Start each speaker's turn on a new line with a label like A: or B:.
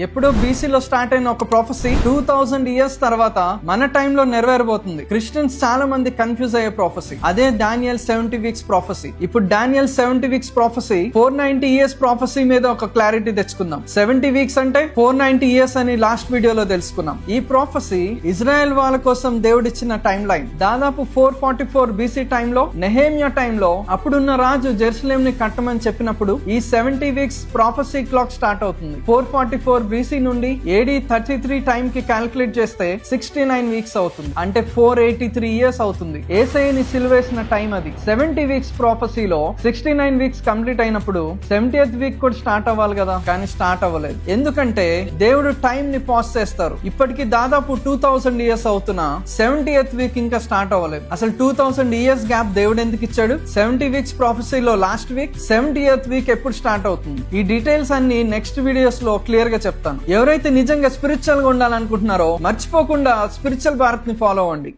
A: ఎప్పుడో బీసీలో స్టార్ట్ అయిన ఒక ప్రొఫెసీ 2000 ఇయర్స్ తర్వాత మన టైంలో నెరవేరబోతుంది. క్రిస్టియన్స్ చాలా మంది కన్ఫ్యూజ్ అయ్యే ప్రొఫెసీ అదే డానియల్ 70 వీక్స్ ప్రొఫెసీ. ఇప్పుడు డానియల్ 70 వీక్స్ ప్రొఫెసీ 490 ఇయర్స్ ప్రొఫెసీ మీద ఒక క్లారిటీ తెచ్చుకుందాం. 70 వీక్స్ అంటే 490 ఇయర్స్ అని లాస్ట్ వీడియోలో తెలుసుకున్నాం. ఈ ప్రొఫెసీ ఇజ్రాయెల్ వాళ్ళ కోసం దేవుడిచ్చిన టైం లైన్. దాదాపు 444 బీసీ టైంలో నెహెమ్యా టైంలో అప్పుడున్న రాజు జెరూసలేం ని కట్టమని చెప్పినప్పుడు ఈ 70 వీక్స్ ప్రొఫెసీ క్లాక్ స్టార్ట్ అవుతుంది. 444 బీసీ నుండి AD 33 టైం కి క్యాల్కులేట్ చేస్తే 69 వీక్స్ అవుతుంది. అంటే 483 ఇయర్స్ అవుతుంది. యేసయ్యని సిలువేసిన టైం అది. 70 వీక్స్ ప్రొఫెసీలో 69 వీక్స్ కంప్లీట్ అయినప్పుడు 70th వీక్ కూడా స్టార్ట్ అవ్వాలి కదా, కానీ స్టార్ట్ అవ్వలేదు. ఎందుకంటే దేవుడు టైం ని పాస్ చేస్తారు. ఇప్పటికి దాదాపు 2000 ఇయర్స్ అవుతున్నా 70th వీక్ ఇంకా స్టార్ట్ అవ్వలేదు. అసలు 2000 ఇయర్స్ గ్యాప్ దేవుడు ఎందుకు ఇచ్చాడు? 70 వీక్స్ ప్రొఫెసీలో లాస్ట్ వీక్ 70th వీక్ ఎప్పుడు స్టార్ట్ అవుతుంది? ఈ డీటెయిల్స్ అన్ని నెక్స్ట్ వీడియోస్ లో క్లియర్ గా చెప్తాను. ఎవరైతే నిజంగా స్పిరిచువల్ గా ఉండాలనుకుంటున్నారో మర్చిపోకుండా స్పిరిచువల్ భారత్ ని ఫాలో అవ్వండి.